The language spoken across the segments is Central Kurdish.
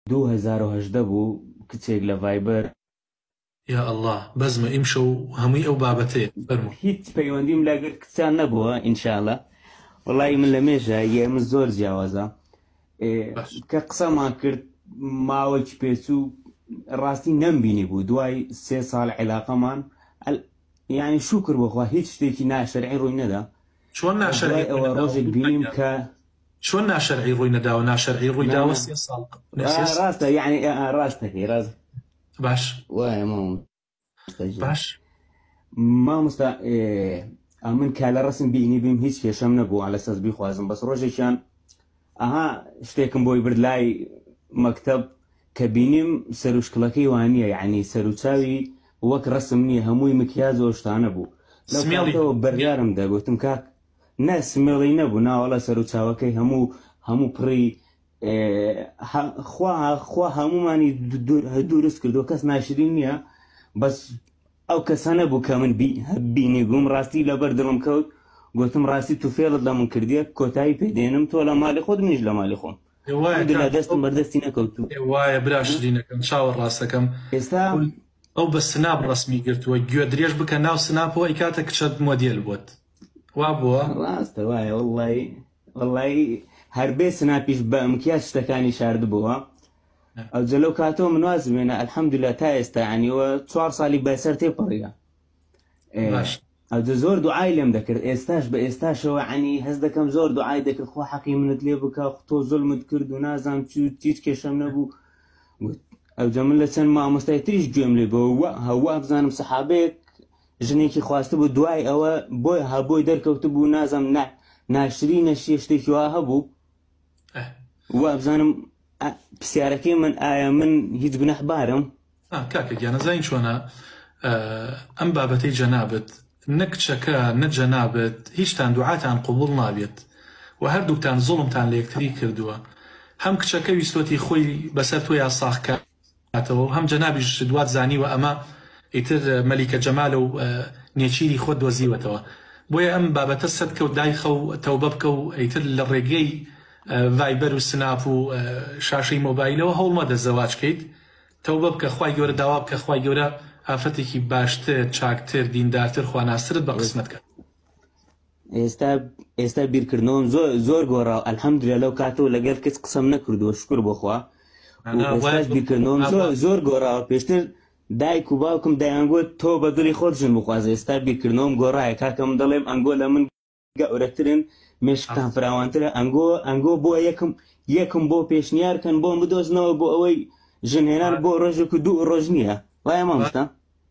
2018 بوو کچێک لە ڤایبەر. یا ئەڵڵا بەزمە ئیمشە و هەمووی ئەو بابەتەیە فەرموو. هیچ پەیوەندیم لەگەر کچان نەبووە ئینشاءڵڵا. وەڵی من لە مێژە یە من زۆر جیاوازە کە قسەمان کرد ماوەی پێچوو ڕاستی نەمبینی بوو دوای 3 ساڵ عێلاقەمان یعنی شوکر بخوا هیچ شتێکی ناشەرعی ڕووی نەدا. چۆن ناشەرعی ئەوە ڕۆژێک بینیم کە چۆن ناشەرعی ڕووی نەداوە ناشەرعی ڕووی داوە 3 ساڵ ڕاستە یعنی ڕاستەکەی ڕاست باش وایە باش مامۆستا من کە لە ڕسم بینی بیم هیچ کێشەم نەبوو لە سەس بیخوازم بەس ڕۆژێکیان ئەها شتێکم بۆی برد لای مەکتەب کە بینیم سەروشکڵەکەی وانە یعنی سەرچاوی وەک ڕسم نییە هەمووی مکیاز و شتانە بوو لەو بەریارم دەگوتم کاک نە سمێڵی نەبوو ناوەڵە سەرچاوەکەی هەموو پڕی خوا هەمومانی دوورست کردو کەس ناشرین نییە بەس ئەو کەسە نەبوو کە من بینی بووم ڕاستی لەبەر دڵم کەوت گوتم ڕاستی تو فێڵت لە من کردیە کۆتایی پێدێنم تۆ لە ماڵی خۆت منیش لە ماڵی خۆم لە دەستم بەردەستی نەکەوتو وایە براشرینەکەم چاوە ڕاستەکەم ئێستا ئەو بە سناب ڕسمی گرتووە گوێ درێژ بکە ناو سناپەوە ئەی کاتە کچەت مۆدێل بووت وا بووە ڕاستە وایە وەڵڵی هەربێ سناپیش بە ئەمکیاز شتەکانی شاردبووە ئەو جەلەو کاتەوە من وازم وێنە ئەلحەمدوللا تا ئێستا ینیوە 4 ساڵی بەسەر تێپەڕیە ئەو زۆر دوعای لێم دەکرد ئێستاش بە ئێستاشەوە عنی هەز دەکەم زۆر دوعای دەکرد خۆ حەقی منت لێ بکە تۆ زوڵمت کرد و نازانم هیچ کێشەم نەبوو ئەو جە من لە چەند مامۆستای تریش گوێم لێ بەوە هەوا بزانم سەحابەیەک ژنێکی خواسته بوو دوای ئەوە بۆی هەبۆی دەرکەوت بوو نازم ناشری نەشیە شتێکی وا هەبوو وا بزانم پرسیارەکەی من ئایا من هیچ گونەحبارم کاکە گیانەزانین چۆنە ئەم بابەتەی جەنابەت نە کچەکە نە جەنابەت هیچتان دوعاتان قبوڵ نابێت و هەردووکتان زوڵمتان لە یەکتری کردووە هەم کچەکە ویستۆتی خۆی بەسەر تۆیان ساخکاتەوە هەم جەنابیش دوات زانیوە ئەمە ئیتر مەلیکە جەمالە و نێچیری خۆت دۆزیوەتەوە بۆیە ئەم بابەتە سەد کەوت دایخە و تەوبە بکە و ئیتر لە ڕێگەی ڤایبەر و سناپ و شاشەی مۆبایلەوە هەوڵمەدە زەواجکەیت تەوبە بکە خوای گەورە داوا بکە خوای گەورە ئافرەتێکی باشتر چاکتر دیندارتر خواناسترت بە قسمت کرد. ئێستا بیرکردنەوەم زۆر گۆڕاو ئەلحەمدوللا لەو کاتەوە لەگەڵ کەس قسەم نەکردووە شکر بۆخوا بیرکردنەوەم زۆر گۆڕاوە پێشتر دایک و باوکم دەیانگوت تۆ بە دڵی خۆت ژن بخوازە ئێستا بیرکردنەوەم گۆڕایە کاکەم دەڵێم ئەنگۆ لە من گەورەترن مێشکتان فراوانترە ئەنگۆ بۆ یەکم بۆ پێشنیارکەن بۆم بدۆزنەوە بۆ ئەوەی ژنهێنان بۆ ڕۆژێک و 2 ڕۆژ نییە وایە مامۆستا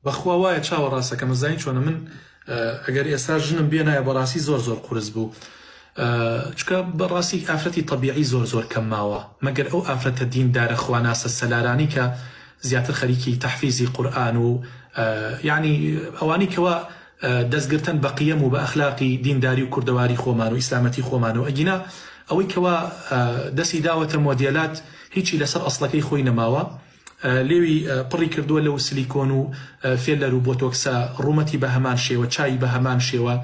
بەخوا وایە چاوە ڕاستەکەم زانین چۆنە من ئەگەر ئێستا ژنم بێنایە بەڕاستی زۆر قورس بوو چکە بەڕاستی ئافرەتی طبیعی زۆر کەم ماوە مەگەر ئەو ئافرەتە دیندارە خواناسە سەلارانی کە زیاتر خەریکی تەحفیزی قورئان و یعنی ئەوانی کەوە دەستگرتن بە قیەم و بە ئەخلاقی دینداری و کوردەواری خۆمان و ئیسلامەتی خۆمان و ئەگینا ئەوەی کەوە دەستی داوەتە مۆدێلات هیچی لەسەر ئەسڵەکەی خۆی نەماوە لێوی پڕی کردووە لەو سیلیکۆن و فێلەر و بۆتۆکسە ڕوومەتی بە هەمان شێوە چای بە هەمان شێوە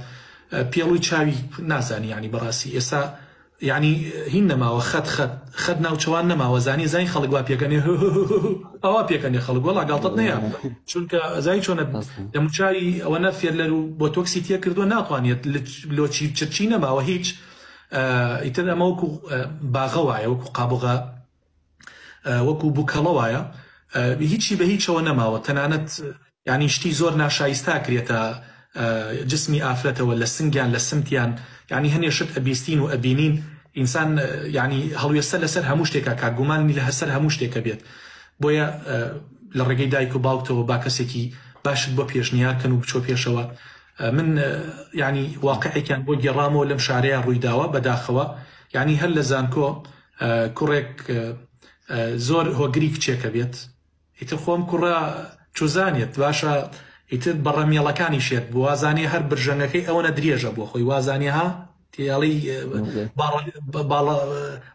پێڵووی چاوی نازانی ینی بەڕاستی ئێستا یعنی هین نەماوە خەت ناوچەوان نەماوە زانی خەڵک وا پێکەنێ ئەوە پێکەنێ خەڵک وەڵا گاڵتت نەیە چونکە زای چۆنە دەموچاری ئەوەنە فێلەر و بۆتۆکسی تێ کردووە ناتوانێت لۆچی چرچی نەماوە هیچ ئیتر ئەمە وەکو باغە وایە وەکو قابوغە وەکو بووکەڵە وایە هیچی بە هیچەوە نەماوە تەنانەت ینی شتی زۆر ناشایستا کرێتە جسمی ئافرەتەوە لە سنگیان لە سمتیان ینی هەنێ شت ئەبیستین و ئەبینین ئینسان ینی هەڵوێستە لەسەر هەموو شتێکە کا گومانی لە هەسەر هەموو شتێکە بێت بۆیە لە ڕێگەی دایک و باوکتەوە با کەسێکی باشت بۆ پێشنیارکەن و بچۆ پێشەوە من ینی واقعێکیان بۆ گێڕامەوە لەم شارەیان ڕوویداوە بەداخەوە ینی هەر لە زانکۆ کوڕێک زۆر هۆگری کچێکە بێت ئیتر خۆم کوڕە چوزانێت باشە ئیتر بەڕەمێڵەکانی شێت بۆ وازانێ هەر برژەنگەکەی ئەوەنە درێژە بۆ خۆی وازانێ ها تێڵی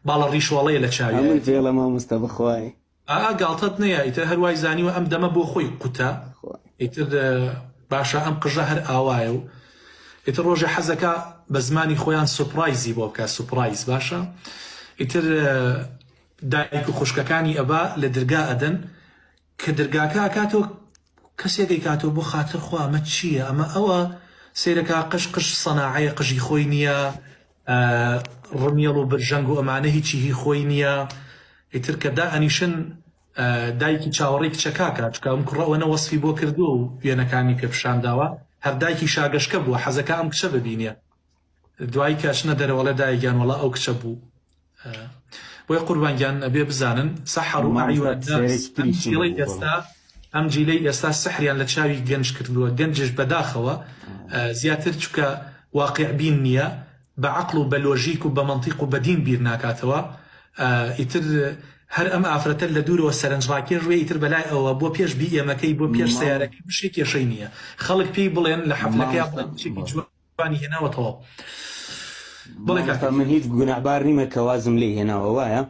باڵە ڕیشوەڵەیە لە چاوی فێڵە مامۆستا بخوای گاڵتت نییە ئیتر هەروای زانیوە ئەم دەمە بۆ خۆی قوتە ئیتر باشە ئەم قژە هەر ئاوایە و ئیتر ڕۆژە حەزەکە بە زمانی خۆیان سوپرایزی بۆ بکە سوپرایز باشە ئیتر دایک و خوشکەکانی ئەبا لە دەرگا ئەدەن کە دەرگاکە کاتەوە کەسێکی کاتەوە بۆ خاتر خوا ئەمە چییە؟ ئەمە ئەوە سیرەکە قش سەناعەیە قژی خۆی نییە، ڕمیێڵ و برژەنگ و ئەمانە هیچی هی خۆی نییە. ئیتر کە دائەنیشن دایکی چاوەڕێی کچەکاکە چکە ئەم کوڕە ئەوەنە وەسفی بۆ کردووە و وێنەکانی پێپشانداوە، هەر دایکی شاگەشکە بووە حەزەکە ئەم کچە ببینێ، دوای کەچنە دەرەوەڵە دایکیان وەڵا ئەو کچە بوو. بۆیە قوربانگیان ئەبێ بزانن سەحەڕ و ئەم جیلەی ئێستا سحریان لە چاوی گەنج کردووە، گەنجش بەداخەوە زیاتر چکە واقع بین نییە، بە عەقڵ و بە لۆژیک و بە مەنتیق و بە دین بیر ناکاتەوە. ئیتر هەر ئەم ئافرەتە لە دوورەوە سەرنجڕاکێ ڕوێ ئیتر بەلای ئەوە بۆ پێش بی ئێمەکەی بۆ پێش سیارەکەی بشی کێشەی نییە، خەڵک پێی بڵێن لە حەفلەکەی بڵێکی جوانی هێناوەتەوە. من هیچ گوناحبار نیمە کە وازم لێ هێناوە وایە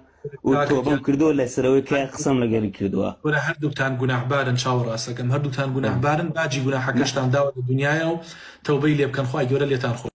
و تۆبەم کردووە لەسەرەوەی کە قسەم لەگەڵی کردووە. وەرە هەردووتان گوناحبارن چاوەڕاستەکەم، هەردووتان گوناحبارن، باجی گوناحەکەشتان داوە لە دنیایە و تەوبەی لێ بکەن، خوای گەورە لێتان خۆ